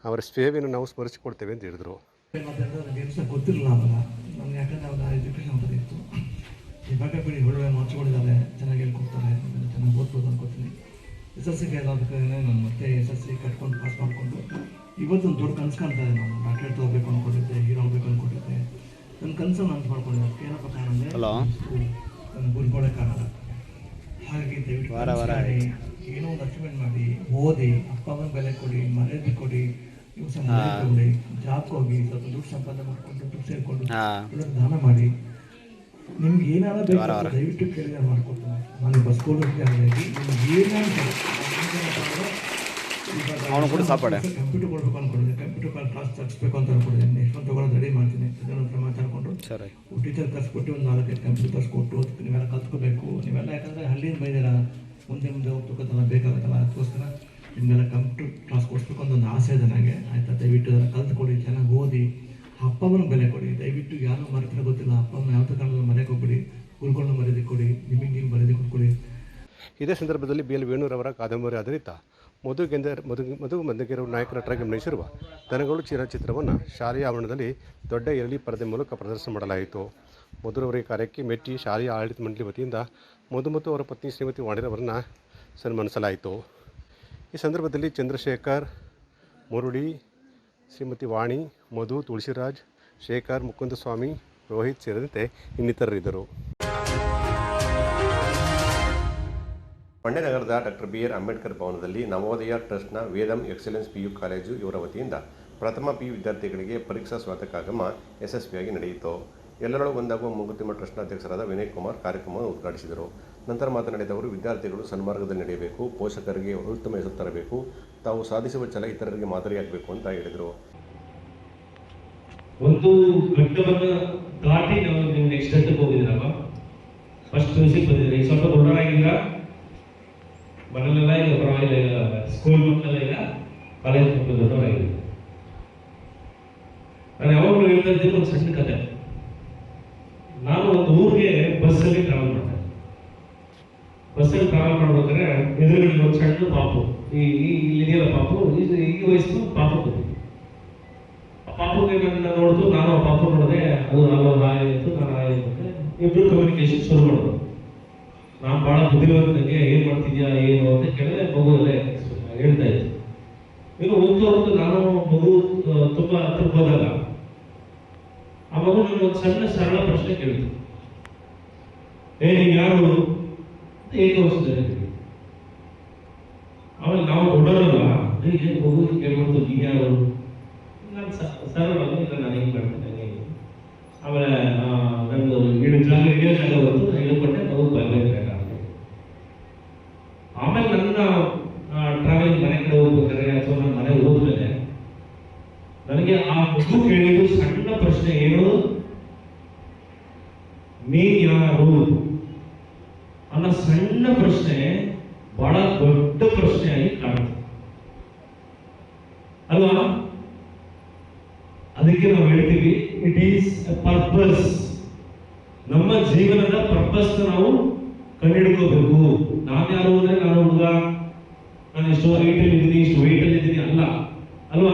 ಅವರ ಸೇವೆಯನ್ನು ನಾವು ಸ್ಮರಿಸಿಕೊಡ್ತೇವೆ ಅಂತ ಹೇಳಿದರು. ಗೊತ್ತಿರಲಿಲ್ಲ ಅವಾಗ ನಮ್ಗೆ, ಯಾಕಂದರೆ ಅವಾಗ ಎಜುಕೇಷನ್ ಇತ್ತು. ಇವಾಗ ಬಿಡಿ ಒಳ್ಳೆ ಮಾರ್ಚ್ಕೊಂಡಿದ್ದಾರೆ, ಚೆನ್ನಾಗಿ ಹೇಳ್ಕೊಡ್ತಾರೆ, ಚೆನ್ನಾಗಿ ಓದ್ಬೋದು ಅನ್ಕೋತೀನಿ. SSLC ಫೇಲ್ ಆದಕ್ಕೆ ನಾನು ಮತ್ತೆ SSLC ಕಟ್ಕೊಂಡು ಪಾಸ್ ಮಾಡಿಕೊಂಡು ಇವತ್ತೊಂದು ದೊಡ್ಡ ಕನಸು ಕಾಣ್ತಾ ಇದೆ. ನಾನು ಡಾಕ್ಟ್ರೇಟ್ ತೊಗೋಬೇಕು ಅಂದ್ಕೊಂಡಿದ್ದೆ, ಹೀರೋ ಆಗಬೇಕು ಅಂದ್ಕೊಂಡಿದ್ದೆ. ನನ್ನ ಕನಸನ್ನು ನಾನು ಮಾಡ್ಕೊಂಡಿದ್ದೆ. ಅದಕ್ಕೆ ಏನಪ್ಪ ಕಾರಣ ಅಂದರೆ ನನ್ನ ಗುರಿಗೊಳ್ಳೋಕ್ಕಾಗಲ್ಲ. ಹಾಗಾಗಿ ದಯವಿಟ್ಟು ಏನೋ ಒಂದು ಅಚೀವ್ಮೆಂಟ್ ಮಾಡಿ, ಓದಿ, ಅಪ್ಪ ಅಮ್ಮನ ಬೆಲೆ ಕೊಡಿ, ಮರ್ಯಾದೆ ಕೊಡಿ, ದಿವಸ ಕೊಡಿ, ಜಾಬ್ಗೆ ಹೋಗಿ ಸ್ವಲ್ಪ ದುಡ್ಡು ಸಂಪಾದನೆ ಮಾಡಿಕೊಂಡು ದುಡ್ಡು ಸೇರಿಕೊಂಡು ದಾನ ಮಾಡಿ. ನಿಮ್ಗೆ ಏನಾದ್ರು ಬೇಕು ದಯವಿಟ್ಟು ಕೇಳಿದ್ರೆ ಮಾಡ್ಕೊಡ್ತೀನಿ. ನಾನು ಬಸ್ ಕೊಡೋಕ್ಕೆ ಆಗಲಿ, ನಿಮ್ಗೆ ಏನಾದ್ರು ಕಂಪ್ಯೂಟರ್ ಕೊಡ್ಬೇಕು ಅಂದ್ಕೊಂಡಿದ್ದೆ, ಕಂಪ್ಯೂಟರ್ ಕ್ಲಾಸ್ ತರಿಸ್ಬೇಕು ಅಂತ ಅನ್ಕೊಂಡಿದ್ದೆ. ನೆಕ್ಸ್ಟ್ ಒಂದು ತೊಗೊಳೋದು ರೆಡಿ ಮಾಡ್ತೀನಿ. ಇದನ್ನ ಹತ್ರ ಮಾತಾಡ್ಕೊಂಡು ಟೀಚರ್ ಕರ್ಸ್ಕೊಟ್ಟು ಒಂದು 4-5 ಕಂಪ್ಯೂಟರ್ ತರಿಸ್ಕೊಟ್ಟು ನೀವೆಲ್ಲ ಕಲ್ತ್ಕೋಬೇಕು. ನೀವೆಲ್ಲ ಯಾಕಂದರೆ ಹಳ್ಳಿಯಿಂದ ಬೈದಿರ ಮುಂದೆ ಹೋಗ್ಬೇಕಂತಲ್ಲ, ಬೇಕಾಗುತ್ತಲ್ಲ. ಅದಕ್ಕೋಸ್ಕರ ನಿಮಗೆಲ್ಲ ಕಂಪ್ಯೂಟರ್ ಕ್ಲಾಸ್ ಕೊಡಿಸ್ಬೇಕು ಅಂತ ಒಂದು ಆಸೆ ಇದೆ ನನಗೆ. ಆಯಿತಾ, ದಯವಿಟ್ಟು ಅದನ್ನು ಕಲ್ತ್ಕೊಡಿ, ಚೆನ್ನಾಗಿ ಓದಿ, ಅಪ್ಪ ಅಮ್ಮನ ಬೆಲೆ ಕೊಡಿ. ದಯವಿಟ್ಟು ಯಾರು ಮರೆತಿರೋ ಗೊತ್ತಿಲ್ಲ, ಅಪ್ಪ ಅಮ್ಮ ಯಾವ ಕಾರಣದಲ್ಲಿ ಮರೆಯೋಕೆ ಹೋಗ್ಬಿಡಿ. ಗುರುಗಳನ್ನ ಮರ್ಯಾದೆ ಕೊಡಿ, ನಿಮಗೆ ನೀವು ಮರ್ಯಾದೆ ಕೊಟ್ಕೊಡಿ. ಇದೇ ಸಂದರ್ಭದಲ್ಲಿ BL ವೇಣುರವರ ಕಾದಂಬರಿ ಆಧಾರಿತ ಮಧು ಮಂದಗಿರಿರವರು ನಾಯಕ ನಟರಾಗಿ ಅಭಿನಯಿಸಿರುವ ದನಗಳು ಚಲನಚಿತ್ರವನ್ನು ಶಾಲೆಯ ಆವರಣದಲ್ಲಿ ದೊಡ್ಡ LED ಪರದೆ ಮೂಲಕ ಪ್ರದರ್ಶನ ಮಾಡಲಾಯಿತು. ಮಧುರವರ ಕಾರ್ಯಕ್ಕೆ ಮೆಚ್ಚಿ ಶಾಲೆಯ ಆಡಳಿತ ಮಂಡಳಿ ವತಿಯಿಂದ ಮಧು ಮತ್ತು ಅವರ ಪತ್ನಿ ಶ್ರೀಮತಿ ವಾಣಿರವರನ್ನು ಸನ್ಮಾನಿಸಲಾಯಿತು. ಈ ಸಂದರ್ಭದಲ್ಲಿ ಚಂದ್ರಶೇಖರ್, ಮುರುಳಿ, ಶ್ರೀಮತಿ ವಾಣಿ, ಮಧು, ತುಳಸಿರಾಜ್, ಶೇಖರ್, ಮುಕುಂದಸ್ವಾಮಿ, ರೋಹಿತ್ ಸೇರಿದಂತೆ ಇನ್ನಿತರರಿದ್ದರು. ಮಂಡ್ಯನಗರದ ಡಾಕ್ಟರ್ BR ಅಂಬೇಡ್ಕರ್ ಭವನದಲ್ಲಿ ನವೋದಯ ಟ್ರಸ್ಟ್ನ ವೇದಂ ಎಕ್ಸಲೆನ್ಸ್ PU ಕಾಲೇಜು ಇವರ ವತಿಯಿಂದ ಪ್ರಥಮ PU ವಿದ್ಯಾರ್ಥಿಗಳಿಗೆ ಪರೀಕ್ಷಾ ಸ್ವಾಗತಾಗಮ ಯಶಸ್ವಿಯಾಗಿ ನಡೆಯಿತು. ಎಲ್ಲರೊಳಗೂ ಒಂದಾಗುವ ಮೂಗುತಿಮ್ಮ ಟ್ರಸ್ಟ್ನ ಅಧ್ಯಕ್ಷರಾದ ವಿನಯ್ ಕುಮಾರ್ ಕಾರ್ಯಕ್ರಮವನ್ನು ಉದ್ಘಾಟಿಸಿದರು. ನಂತರ ಮಾತನಾಡಿದ ಅವರು, ವಿದ್ಯಾರ್ಥಿಗಳು ಸನ್ಮಾರ್ಗದಲ್ಲಿ ನಡೆಯಬೇಕು, ಪೋಷಕರಿಗೆ ಉತ್ತಮ ಹೆಸರು ತರಬೇಕು, ತಾವು ಸಾಧಿಸುವ ಛಲ ಇತರರಿಗೆ ಮಾದರಿಯಾಗಬೇಕು ಅಂತ ಹೇಳಿದರು. ಒಂದು ಘಟ್ಟವನ್ನು ದಾಟಿ ನೀವು ನೆಕ್ಸ್ಟ್ ಹಂತಕ್ಕೆ ಹೋಗಿದ್ದೀರಲ್ಲ. ಫಸ್ಟ್ ಮ್ಯೂಸಿಕ್ ಬಂದಿದ್ದೀರಿ, ಸ್ವಲ್ಪ ದೊಡ್ಡವರಾಗಿಲ್ಲ, ಮನೆಯಲ್ಲೆಲ್ಲ ಈಗ ಪರವಾಗಿಲ್ಲ, ಈಗ ಸ್ಕೂಲ್ ಮಕ್ಕಳೆಲ್ಲ ಈಗ ಕಾಲೇಜ್ ಮಕ್ಕಳು ದೊಡ್ಡವರಾಗಿದೆ. ನಾನು ಯಾವಾಗಲೂ ಹೇಳ್ತಾ ಇದ್ದೀನಿ ಒಂದು ಸಣ್ಣ ಕತೆ. ನಾನು ಒಂದು ಊರಿಗೆ ಬಸ್ಸಲ್ಲಿ ಟ್ರಾವೆಲ್ ಮಾಡ್ತೇನೆ. ಬಸ್ಸಲ್ಲಿ ಟ್ರಾವೆಲ್ ಮಾಡ್ಬೇಕಾದ್ರೆ ಎದುರುಗಡೆ ಒಂದು ಸಣ್ಣ ಪಾಪು, ಇಲ್ಲಿದೆಯಲ್ಲ ಪಾಪು, ಈ ವಯಸ್ಸು ಪಾಪು ಬಂದಿದೆ. ಆ ಪಾಪುಗೆ ನನ್ನ ನೋಡಿದು, ನಾನು ಆ ಪಾಪು ನೋಡಿದೆ. ಅದು ನಾನು ಆಯಿತು, ನಾನು ಆಯಿತು, ಇಬ್ಬರು ಕಮ್ಯುನಿಕೇಶನ್ ಶುರು ಮಾಡೋದು. ನಾನು ಭಾಳ ಬುದ್ಧಿವಂತನಿಗೆ ಏನು ಮಾಡ್ತಿದ್ಯಾ ಏನು ಅಂತ ಕೇಳಿದ್ರೆ ಮಗುವಲ್ಲೇ ಹೇಳ್ತಾ ಇತ್ತು. ಇನ್ನು ಹೋಗ್ತಾ ನಾನು ಮಗು ತುಂಬ ಹತ್ರಕ್ಕೆ ಹೋದಾಗ ಆ ಮಗು ನನಗೆ ಒಂದು ಸರಳ ಪ್ರಶ್ನೆ ಕೇಳಿತು. ನೀವು ಯಾರು ಅಂತ ಏಕವಚನದಲ್ಲಿ ಕೇಳಿ. ಆಮೇಲೆ ನಾವು ದೊಡ್ಡವರಲ್ಲ, ಏನು ಮಗು ಕೇಳ್ಬೋದು, ನೀನು ಯಾರು? ನಾನು ಸರಳ ಇಲ್ಲ, ನಾನು ಹೆಂಗೆ ಮಾಡ್ತೇನೆ. ಆಮೇಲೆ ನಂದು ಇಡೀ ಜಾಗ ಬಂತು, ಹೇಳ್ಕೊಟ್ಟೆ, ಮಗು ಬರಬೇಕಾಗ. ಆಮೇಲೆ ನನ್ನ ಟ್ರಾವೆಲಿಂಗ್ ಮನೆ ಕಡೆ ಹೋಗ್ಬೇಕಾದ್ರೆ ಅಥವಾ ನನ್ನ ಮನೆ ಹೋದ್ಮೇಲೆ ನನಗೆ ಆ ಮಗು ಕೇಳಿದ್ದು ಸಣ್ಣ ಪ್ರಶ್ನೆ ಏನು, ನೀನ್ ಯಾರು ಅನ್ನೋ ಸಣ್ಣ ಪ್ರಶ್ನೆ ಬಹಳ ದೊಡ್ಡ ಪ್ರಶ್ನೆಯಾಗಿ ಕಾಣುತ್ತೆ ಅಲ್ವಾ? ಅದಕ್ಕೆ ನಾವು ಹೇಳ್ತೀವಿ, ಇಟ್ ಈಸ್ ಎ ಪರ್ಪಸ್. ನಮ್ಮ ಜೀವನದ ಪರ್ಪಸ್ ನಾವು ಕಂಡುಹಿಡ್ಕೋಬೇಕು. ನಾನು ಯಾರು ಅಂದ್ರೆ ನಾನು ಹುಡುಗ, ನಾನು ಇಷ್ಟು ಹೈಟಲ್ಲಿ ಇದ್ದೀನಿ, ಇಷ್ಟು ವೆಯ್ಟಲ್ಲಿ ಇದ್ದೀನಿ ಅಲ್ಲ, ಅಲ್ವಾ?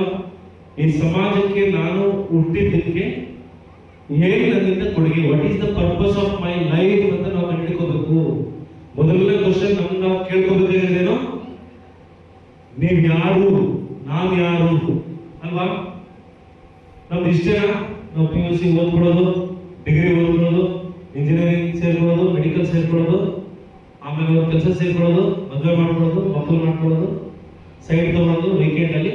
ಈ ಸಮಾಜಕ್ಕೆ ನಾನು ಹುಟ್ಟಿದ್ದಕ್ಕೆ ಹೇಗೆ ನನ್ನಿಂದ ಕೊಡುಗೆ, what is the purpose of my life ಅಂತ ನಾವು ಕಂಡುಹಿಡ್ಕೋಬೇಕು. ಮೊದಲನೇ ಕ್ವಶನ್ ನಾವು ಕೇಳ್ಕೋಬೇಕಾಗಿರೋದೇನೋ, ನೀವು ಯಾರು, ನಾವು ಯಾರು ಅಲ್ವಾ? ನಮ್ದು ಇಷ್ಟೇನಾ? ನಾವು PUC ಓದ್ಕೊಳ್ಳೋದು, ಡಿಗ್ರಿ ಓದ್ಕೊಳ್ಳೋದು, ಇಂಜಿನಿಯರಿಂಗ್ ಸೇರ್ಕೊಳ್ಳೋದು, ಮೆಡಿಕಲ್ ಸೇರ್ಕೊಳ್ಳೋದು, ಆಮೇಲೆ ಒಂದು ಕೆಲಸ ಸೇರ್ಕೊಳ್ಳೋದು, ಮದುವೆ ಮಾಡ್ಕೊಳ್ಳೋದು, ಮಕ್ಕಳು ಮಾಡ್ಕೊಳ್ಳೋದು, ಸೈಡ್ ತಗೊಳ್ಳೋದು, ವೀಕೆಂಡ್ ಅಲ್ಲಿ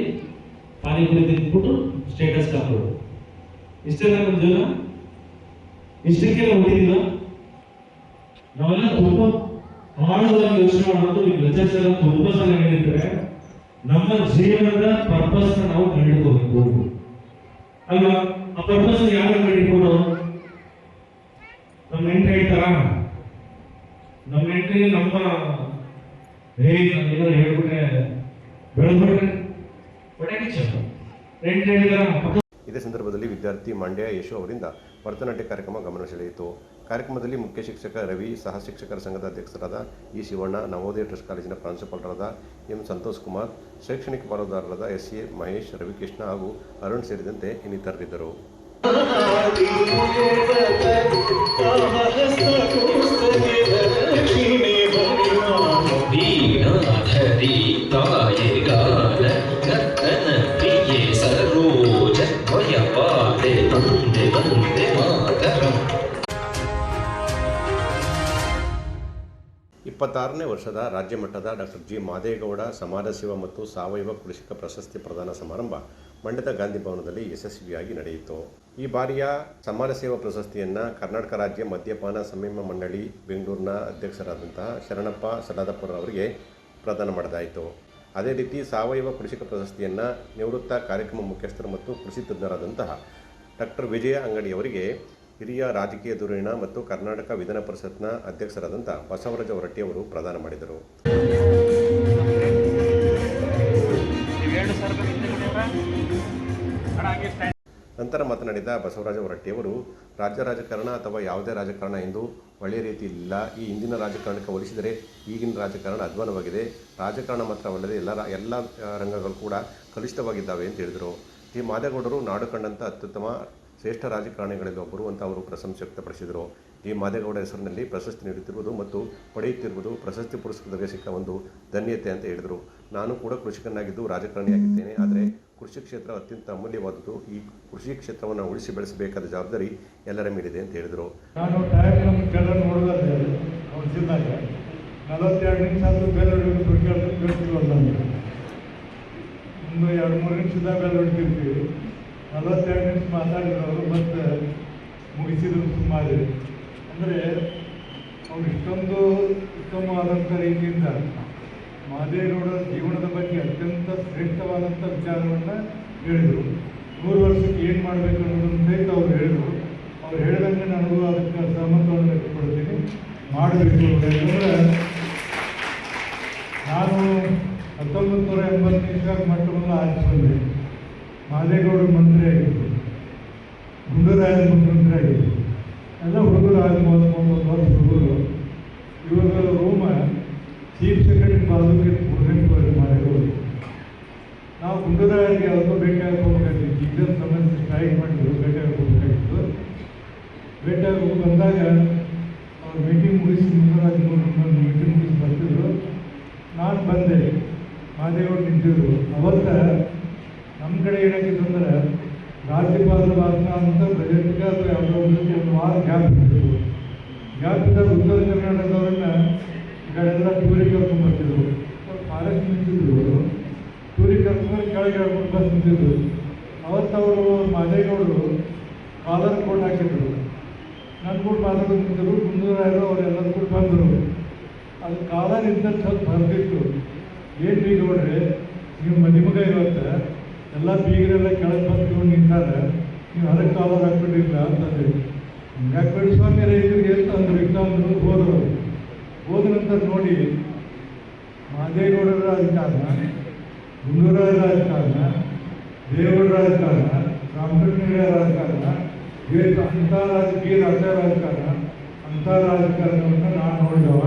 ಪಾನಿಪುರಿ ತಿಂದ್ಬಿಟ್ಟು ಸ್ಟೇಟಸ್ ಹಾಕೋದು, ಇಷ್ಟೇನಾ ನಮ್ಮ ಜೀವನ? ಇಷ್ಟಕ್ಕೆ ನಾವು ಹುಟ್ಟಿದಿಲ್ಲ? ನಾವೆಲ್ಲ ತುಂಬಾ ಆಳವಾಗಿ ಯೋಚನೆ ಮಾಡೋದು. ಈ ಲೆಕ್ಚರ್ಸ್ ಎಲ್ಲ ತುಂಬಾ ಸಲ ಹೇಳಿದ್ರೆ ನಮ್ಮ ಜೀವನದ ಪರ್ಪಸ್ ನಾವು ಕಂಡುಹಿಡಿಯಬೇಕು ಅಲ್ವಾ? ಆ ಪರ್ಪಸ್ ಯಾರು ಕಂಡುಹಿಡಿಬೋದು? ನಮ್ಮ ನೆಂಟು ಹೇಳ್ತಾರ? ನಮ್ಮ ನೆಂಟ್ರಿಗೆ ನಮ್ಮ ಏನಾದ್ರು ಹೇಳ್ಬಿಟ್ರೆ ಬೆಳೆದ್ಬಿಟ್ರೆ ಒಡೆಗೆ ಚೆನ್ನ ನೆಂಟು ಹೇಳಿದಾರ. ಇದೇ ಸಂದರ್ಭದಲ್ಲಿ ವಿದ್ಯಾರ್ಥಿ ಮಂಡ್ಯ ಯಶು ಅವರಿಂದ ಭರತನಾಟ್ಯ ಕಾರ್ಯಕ್ರಮ ಗಮನ ಸೆಳೆಯಿತು. ಕಾರ್ಯಕ್ರಮದಲ್ಲಿ ಮುಖ್ಯ ಶಿಕ್ಷಕ ರವಿ, ಸಹ ಶಿಕ್ಷಕರ ಸಂಘದ ಅಧ್ಯಕ್ಷರಾದ ಇ ಶಿವಣ್ಣ, ನವೋದಯ ಟ್ರಸ್ಟ್ ಕಾಲೇಜಿನ ಪ್ರಾಂಶುಪಾಲರಾದ ಎಂ ಸಂತೋಷ್ ಕುಮಾರ್, ಶೈಕ್ಷಣಿಕ ಪಾಲುದಾರರಾದ SA ಮಹೇಶ್, ರವಿಕೃಷ್ಣ ಹಾಗೂ ಅರುಣ್ ಸೇರಿದಂತೆ ಇನ್ನಿತರರಿದ್ದರು. ಇಪ್ಪತ್ತಾರನೇ ವರ್ಷದ ರಾಜ್ಯ ಮಟ್ಟದ ಡಾಕ್ಟರ್ ಜಿ ಮಾದೇಗೌಡ ಸಮಾಜ ಸೇವಾ ಮತ್ತು ಸಾವಯವ ಕೃಷಿಕ ಪ್ರಶಸ್ತಿ ಪ್ರದಾನ ಸಮಾರಂಭ ಮಂಡ್ಯದ ಗಾಂಧಿ ಭವನದಲ್ಲಿ ಯಶಸ್ವಿಯಾಗಿ ನಡೆಯಿತು. ಈ ಬಾರಿಯ ಸಮಾಜ ಸೇವಾ ಪ್ರಶಸ್ತಿಯನ್ನು ಕರ್ನಾಟಕ ರಾಜ್ಯ ಮದ್ಯಪಾನ ಸಂಯಮ ಮಂಡಳಿ ಬೆಂಗಳೂರಿನ ಅಧ್ಯಕ್ಷರಾದಂತಹ ಶರಣಪ್ಪ ಸದಾದಪುರ ಅವರಿಗೆ ಪ್ರದಾನ ಮಾಡಲಾಯಿತು. ಅದೇ ರೀತಿ ಸಾವಯವ ಕೃಷಿಕ ಪ್ರಶಸ್ತಿಯನ್ನು ನಿವೃತ್ತ ಕಾರ್ಯಕ್ರಮ ಮುಖ್ಯಸ್ಥರು ಮತ್ತು ಕೃಷಿ ತಜ್ಞರಾದಂತಹ ಡಾಕ್ಟರ್ ವಿಜಯ ಅಂಗಡಿಯವರಿಗೆ ಹಿರಿಯ ರಾಜಕೀಯ ಧುರೀಣ ಮತ್ತು ಕರ್ನಾಟಕ ವಿಧಾನ ಪರಿಷತ್ನ ಅಧ್ಯಕ್ಷರಾದಂಥ ಬಸವರಾಜ ಹೊರಟ್ಟಿ ಅವರು ಪ್ರದಾನ ಮಾಡಿದರು. ನಂತರ ಮಾತನಾಡಿದ ಬಸವರಾಜ ಹೊರಟ್ಟಿಯವರು, ರಾಜ್ಯ ರಾಜಕಾರಣ ಅಥವಾ ಯಾವುದೇ ರಾಜಕಾರಣ ಎಂದು ಒಳ್ಳೆಯ ರೀತಿಯಲ್ಲಿಲ್ಲ. ಈ ಹಿಂದಿನ ರಾಜಕಾರಣಕ್ಕೆ ಹೋಲಿಸಿದರೆ ಈಗಿನ ರಾಜಕಾರಣ ಅಧ್ವಾನವಾಗಿದೆ. ರಾಜಕಾರಣ ಮಾತ್ರವಲ್ಲದೆ ಎಲ್ಲ ರಂಗಗಳು ಕೂಡ ಕಲುಷಿತವಾಗಿದ್ದಾವೆ ಅಂತ ಹೇಳಿದರು. ಜಿ ಮಾದೇಗೌಡರು ನಾಡು ಕಂಡಂಥ ಅತ್ಯುತ್ತಮ ಶ್ರೇಷ್ಠ ರಾಜಕಾರಣಿಗಳಲ್ಲಿ ಒಬ್ಬರು ಅಂತ ಅವರು ಪ್ರಶಂಸೆ ವ್ಯಕ್ತಪಡಿಸಿದರು. ಜಿ ಮಾದೇಗೌಡ ಹೆಸರಿನಲ್ಲಿ ಪ್ರಶಸ್ತಿ ನೀಡುತ್ತಿರುವುದು ಮತ್ತು ಪಡೆಯುತ್ತಿರುವುದು ಪ್ರಶಸ್ತಿ ಪುರಸ್ಕೃತರಿಗೆ ಸಿಕ್ಕ ಒಂದು ಧನ್ಯತೆ ಅಂತ ಹೇಳಿದರು. ನಾನು ಕೂಡ ಕೃಷಿಕನಾಗಿದ್ದು ರಾಜಕಾರಣಿಯಾಗಿದ್ದೇನೆ. ಆದರೆ ಕೃಷಿ ಕ್ಷೇತ್ರ ಅತ್ಯಂತ ಅಮೂಲ್ಯವಾದುದು. ಈ ಕೃಷಿ ಕ್ಷೇತ್ರವನ್ನು ಉಳಿಸಿ ಬೆಳೆಸಬೇಕಾದ ಜವಾಬ್ದಾರಿ ಎಲ್ಲರ ಮೇಲಿದೆ ಅಂತ ಹೇಳಿದರು. ನಾನು ಟೈಮ್ ನಮ್ಮ ನೋಡಿದ್ರೆ ಔಷಧಿದಾಗ 42 ನಿಮಿಷ ಆದರೂ ಬೇರೆ ಕೇಳ್ತೀವಲ್ಲ, ಒಂದು 2-3 ನಿಮಿಷದಾಗ ಬೇರೆ ಹೊಡ್ತಿರ್ತೀವಿ. 42 ನಿಮಿಷ ಮಾತಾಡಿದವರು ಮತ್ತೆ ಮುಗಿಸಿದ್ರು ಸುಮಾರು. ಅಂದರೆ ಅವ್ರು ಇಷ್ಟೊಂದು ಉತ್ತಮವಾದಂಥ ರೀತಿಯಿಂದ ಮಾದೇಗೌಡರ ಜೀವನದ ಬಗ್ಗೆ ಅತ್ಯಂತ ಶ್ರೇಷ್ಠವಾದಂಥ ವಿಚಾರವನ್ನು ಹೇಳಿದರು. 100 ವರ್ಷಕ್ಕೆ ಏನು ಮಾಡಬೇಕು ಅನ್ನೋದನ್ನು ಸಹಿತ ಅವ್ರು ಹೇಳಿದರು. ಅವ್ರು ಹೇಳಿದಂಗೆ ನನಗೂ ಅದಕ್ಕೆ ಸಹಮತವನ್ನು ವ್ಯಕ್ತಪಡ್ತೀನಿ, ಮಾಡಬೇಕು. ಯಾಕಂದರೆ ನಾನು 1980 ಮಟ್ಟವನ್ನು ಆರಿಸಿಕೊಂಡೆ. ಮಾದೇಗೌಡ ಮಂತ್ರಿ ಆಗಿತ್ತು, ಗುಂಡೂರಾಯನ ಮುಖ್ಯಮಂತ್ರಿ ಆಗಿತ್ತು. ಎಲ್ಲ ಹುಡುಗರು 33 ವರ್ಷ ಹುಡುಗರು. ಇವಾಗ ರೂಮ ಚೀಫ್ ಸೆಕ್ರೆಟರಿ ಬಾಜುಗೆ ಕೊಡಬೇಕು ಮಾದೇಗೌಡ. ನಾವು ಗುಂಡೂರಾಯರಿಗೆ ಯಾವತ್ತೋ ಭೇಟಿಯಾಗಿ ಹೋಗ್ಬೇಕಾಗಿತ್ತು. ಟೀಚರ್ ಸಮಸ್ಯೆ ಸ್ಟ್ರೈಕ್ ಮಾಡಿದ್ರು, ಭೇಟಿಯಾಗಿ ಹೋಗ್ಬೇಕಾಗಿತ್ತು. ಭೇಟಿಯಾಗಿ ಹೋಗಿ ಬಂದಾಗ ಅವ್ರು ಮೀಟಿಂಗ್ ಮುಗಿಸಿ ಮೀಟಿಂಗ್ ಮುಗಿಸಿ ಬರ್ತಿದ್ರು. ನಾನು ಬಂದೆ, ಮಾದೇಗೌಡ ನಿಂತಿದ್ರು. ಅವತ್ತ ನಮ್ಮ ಕಡೆ ಏನಾಗಿತ್ತು ಅಂದ್ರೆ ರಾಜ್ಯಪಾಲರ ಭಾಷಣ ಅಂತ ಬಜೆಟ್ಗೆ ಅಥವಾ ಯಾವುದೋ ಒಂದು ವಾರ ಗ್ಯಾಪ್ ಇಟ್ಟಿದ್ರು. ಗ್ಯಾಪ್ ಇದ್ದಾಗ ಉತ್ತರ ಕರ್ನಾಟಕದವ್ರನ್ನ ಈ ಕಡೆಲ್ಲ ಟೂರಿಗೆ ಕರ್ಕೊಂಡು ಬರ್ತಿದ್ರು. ಫಾರೆಸ್ಟ್ ನಿಂತಿದ್ರು, ಅವರು ಟೂರಿಗೆ ಕರ್ಕೊಂಡು ಕೆಳಗೆ ಹೇಳ್ಕೊಂಡು ಬಸ್ ನಿಂತಿದ್ರು. ಅವತ್ತು ಅವರು ಮಾದೇಗೌಡರು ಕಾಲರ್ ಕೋಟ್ ಹಾಕಿದ್ರು. ನನ್ನ ಕೂಡ ಮಾತಾಡೋದು ನಿಂತಿದ್ರು. ಗುಂಡೂರಾಯರು ಅವರೆಲ್ಲರೂ ಕೂಡ ಬಂದರು. ಅದು ಕಾಲರ್ ಇದ್ದಲ್ಲಿ ಸ್ವಲ್ಪ ಬರೆದಿತ್ತು, ಏನು ಬೀಗೌಡ್ರೆ ನೀವು ಮದುಮಗ ಇವತ್ತು ಎಲ್ಲ ಬೀಗರೆಲ್ಲ ಕೆಳಗೆ ಬಂದು ನಿಂತಾರೆ, ನೀವು ಅದಕ್ಕೆ ಕಾಲರ್ ಹಾಕ್ಬಿಟ್ಟಿಲ್ಲ ಅಂತಂದ್ರೆ, ಹಿಂಗೆ ಹಾಕ್ಬಿಟ್ಟು ಸ್ವಾಮಿ ರೈತರಿಗೆ ಅಂತ ಅಂದರು. ಇಲ್ಲ ಅಂದರು. ಹೋದರು. ಹೋದ ನಂತರ ನೋಡಿ ಮಾದೇಗೌಡರ ರಾಜಕಾರಣ, ಗುಂಡೂರಾಯ ರಾಜಕಾರಣ, ದೇವೇಗೌಡರ ರಾಜಕಾರಣ, ರಾಮಕೃಷ್ಣಯ್ಯ ರಾಜಕಾರಣ, ಅಂಥ ರಾಜಕಾರಣ ಅಂಥ ರಾಜಕಾರಣವನ್ನು ನಾನು ನೋಡಿದವ.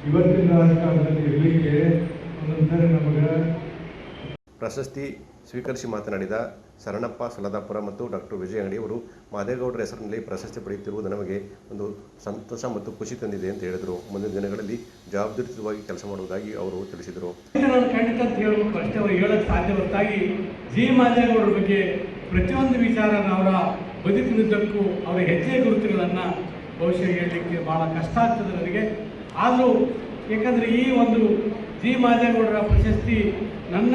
ಇವತ್ತಿನ ರಾಜಕಾರಣದಲ್ಲಿ ಇರಲಿಕ್ಕೆ ಒಂದೊಂದ್ಸರಿ ನಮಗೆ. ಪ್ರಶಸ್ತಿ ಸ್ವೀಕರಿಸಿ ಮಾತನಾಡಿದ ಶರಣಪ್ಪ ಸಲದಾಪುರ ಮತ್ತು ಡಾಕ್ಟರ್ ವಿಜಯ ಅಂಗಡಿಯವರು, ಮಾದೇಗೌಡರ ಹೆಸರಿನಲ್ಲಿ ಪ್ರಶಸ್ತಿ ಪಡೆಯುತ್ತಿರುವುದು ನಮಗೆ ಒಂದು ಸಂತೋಷ ಮತ್ತು ಖುಷಿ ತಂದಿದೆ ಅಂತ ಹೇಳಿದರು. ಮುಂದಿನ ದಿನಗಳಲ್ಲಿ ಜವಾಬ್ದಾರಿಯುತವಾಗಿ ಕೆಲಸ ಮಾಡುವುದಾಗಿ ಅವರು ತಿಳಿಸಿದರು. ಖಂಡಿತ ಅಂತ ಹೇಳ್ಬೇಕು ಅಷ್ಟೇ. ಅವರು ಹೇಳಕ್ಕೆ ಸಾಧ್ಯ ಹೊರತಾಗಿ ಜಿ ಮಾದೇಗೌಡರ ಬಗ್ಗೆ ಪ್ರತಿಯೊಂದು ವಿಚಾರನ ಅವರ ಬದುಕಿನುದ್ದಕ್ಕೂ ಅವರ ಹೆಜ್ಜೆ ಗುರುತುಗಳನ್ನು ಬಹುಶಃ ಹೇಳಲಿಕ್ಕೆ ಭಾಳ ಕಷ್ಟ ಆಗ್ತದೆ ನನಗೆ. ಆದರೂ ಏಕೆಂದರೆ ಈ ಒಂದು ಜಿ ಮಾದೇಗೌಡರ ಪ್ರಶಸ್ತಿ ನನ್ನ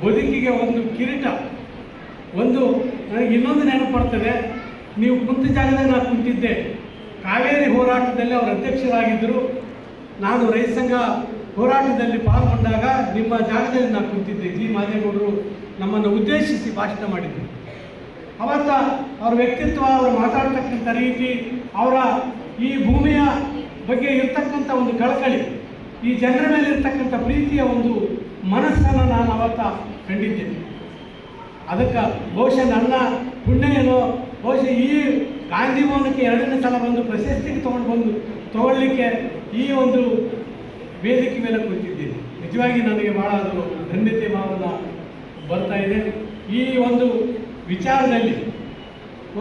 ಬದುಕಿಗೆ ಒಂದು ಕಿರೀಟ. ಒಂದು ನನಗೆ ಇನ್ನೊಂದು ನೆನಪು ಬರ್ತದೆ, ನೀವು ಕುಂತ ಜಾಗದಾಗ ನಾನು ಕುಂತಿದ್ದೆ, ಕಾವೇರಿ ಹೋರಾಟದಲ್ಲಿ ಅವರು ಅಧ್ಯಕ್ಷರಾಗಿದ್ದರು. ನಾನು ರೈತ ಸಂಘ ಹೋರಾಟದಲ್ಲಿ ಪಾಲ್ಗೊಂಡಾಗ ನಿಮ್ಮ ಜಾಗದಲ್ಲಿ ನಾನು ಕುಂತಿದ್ದೆ. ಜಿ ಮಾದೇಗೌಡರು ನಮ್ಮನ್ನು ಉದ್ದೇಶಿಸಿ ಭಾಷಣ ಮಾಡಿದರು. ಅವತ್ತ ಅವರ ವ್ಯಕ್ತಿತ್ವ, ಅವರು ಮಾತಾಡ್ತಕ್ಕಂಥ ರೀತಿ, ಅವರ ಈ ಭೂಮಿಯ ಬಗ್ಗೆ ಇರ್ತಕ್ಕಂಥ ಒಂದು ಕಳಕಳಿ, ಈ ಜನರ ಮೇಲೆ ಇರ್ತಕ್ಕಂಥ ಪ್ರೀತಿಯ ಒಂದು ಮನಸ್ಸನ್ನು ನಾನು ಅವತ್ತ ಕಂಡಿದ್ದೇನೆ. ಅದಕ್ಕೆ ಬಹುಶಃ ನನ್ನ ಪುಣ್ಯ ಏನೋ, ಬಹುಶಃ ಈ ಗಾಂಧಿ ಭವನಕ್ಕೆ 2ನೇ ಸಲ ಬಂದು ಪ್ರಶಸ್ತಿಗೆ ತಗೊಳ್ಳಿಕ್ಕೆ ಈ ಒಂದು ವೇದಿಕೆ ಮೇಲೆ ಕುಳಿತಿದ್ದೀನಿ. ನಿಜವಾಗಿ ನನಗೆ ಭಾಳ ಅದು ಧನ್ಯತೆ ಭಾವನೆ ಬರ್ತಾ ಇದೆ. ಈ ಒಂದು ವಿಚಾರದಲ್ಲಿ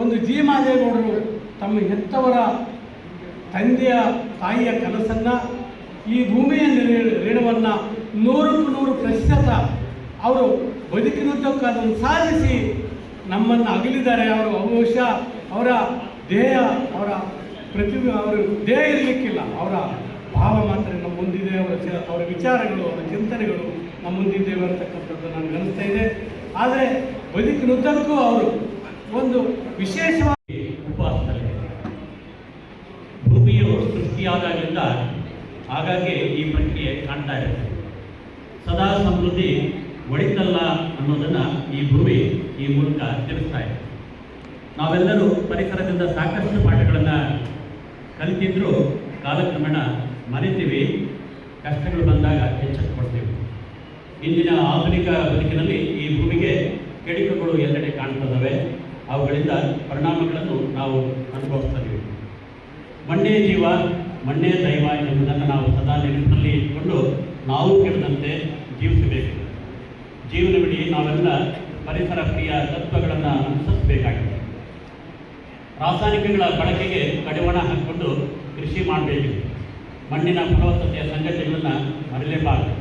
ಒಂದು ಜಿ ಮಾದೇಗೌಡರು ತಮ್ಮ ಹೆತ್ತವರ ತಂದೆಯ ತಾಯಿಯ ಕನಸನ್ನು, ಈ ಭೂಮಿಯ ಋಣವನ್ನು 100% ಅವರು ಬದುಕಿನುದ್ದಕ್ಕೂ ಅದನ್ನು ಸಾಧಿಸಿ ನಮ್ಮನ್ನು ಅಗಲಿದ್ದಾರೆ. ಅವರು ಬಹುಶಃ ಅವರ ದೇಹ, ಅವರ ಪ್ರತಿಭೆ, ಅವರ ದೇಹ ಇರಲಿಕ್ಕಿಲ್ಲ, ಅವರ ಭಾವ ಮಾತ್ರ ನಮ್ಮ ಮುಂದಿದೆ, ಅವರ ವಿಚಾರಗಳು, ಅವರ ಚಿಂತನೆಗಳು ನಮ್ಮ ಮುಂದಿದೆ ಅಂತಕ್ಕಂಥದ್ದು ನನಗೆ ಅನಿಸ್ತಾ ಇದೆ. ಆದರೆ ಬದುಕಿನುದ್ದಕ್ಕೂ ಅವರು ಒಂದು ವಿಶೇಷವಾಗಿ ಉಪವಾಸದಲ್ಲಿ ಭೂಮಿಯು ಸೃಷ್ಟಿಯಾದಾಗಲಿಂದ ಆಗಾಗ್ಗೆ ಈ ಪ್ರಕ್ರಿಯೆ ಕಾಣ್ತಾ ಇರುತ್ತೆ. ಸದಾ ಸಮೃದ್ಧಿ ಒಳಿತಲ್ಲ ಅನ್ನೋದನ್ನು ಈ ಭೂಮಿ ಈ ಮೂಲಕ ತಿಳಿಸ್ತಾ ಇದೆ. ನಾವೆಲ್ಲರೂ ಪರಿಸರದಿಂದ ಸಾಕಷ್ಟು ಪಾಠಗಳನ್ನು ಕಲಿತಿದ್ರೂ ಕಾಲಕ್ರಮೇಣ ಮರಿತೀವಿ, ಕಷ್ಟಗಳು ಬಂದಾಗ ಎಚ್ಚೆತ್ತುಕೊಳ್ತೀವಿ. ಇಂದಿನ ಆಧುನಿಕ ಬದುಕಿನಲ್ಲಿ ಈ ಭೂಮಿಗೆ ಕೆಡುಕುಗಳು ಎಲ್ಲೆಡೆ ಕಾಣ್ತದವೆ. ಅವುಗಳಿಂದ ಪರಿಣಾಮಗಳನ್ನು ನಾವು ಅನುಭವಿಸ್ತೀವಿ. ಮಣ್ಣೇ ಜೀವ, ಮಣ್ಣೇ ದೈವ ಎಂಬುದನ್ನು ನಾವು ಸದಾ ನೆನಪಿನಲ್ಲಿ ಇಟ್ಟುಕೊಂಡು ನಾವು ಕೆಡದಂತೆ ಜೀವಿಸಬೇಕು. ಜೀವನವಿಡೀ ನಾವೆಲ್ಲ ಪರಿಸರ ಪ್ರಿಯ ತತ್ವಗಳನ್ನು ಅನುಸರಿಸಬೇಕಾಗಿದೆ. ರಾಸಾಯನಿಕಗಳ ಬಳಕೆಗೆ ಕಡಿವಾಣ ಹಾಕಿಕೊಂಡು ಕೃಷಿ ಮಾಡಬೇಕು. ಮಣ್ಣಿನ ಫಲವತ್ತತೆಯ ಸಂಗತಿಗಳನ್ನು ಮರೆಯಲೇಬಾರದು.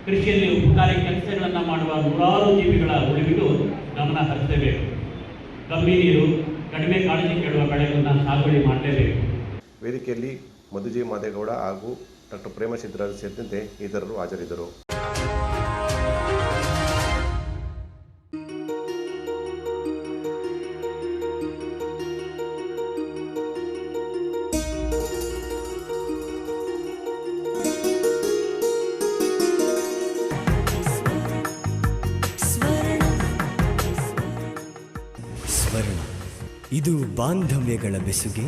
ಕೃಷಿಯಲ್ಲಿ ಉಪಕಾರಿ ಕೆಲಸಗಳನ್ನು ಮಾಡುವ ನೂರಾರು ಜೀವಿಗಳ ಉಳಿವಿಗೂ ಗಮನ ಹರಿಸಬೇಕು. ಕಮ್ಮಿ ನೀರು, ಕಡಿಮೆ ಕಾಳಜಿ ಕೇಳುವ ಬೆಳೆಗಳನ್ನು ಸಾಗುವಳಿ ಮಾಡಲೇಬೇಕು. ವೇದಿಕೆಯಲ್ಲಿ ಮಧು ಜಿ ಮಾದೇಗೌಡ ಹಾಗೂ ಡಾಕ್ಟರ್ ಪ್ರೇಮ ಸಿದ್ದರಾಜ್ ಸೇರಿದಂತೆ ಇತರರು ಹಾಜರಿದ್ದರು. ಸ್ವರ್ಣ, ಇದು ಬಾಂಧವ್ಯಗಳ ಬೆಸುಗೆ,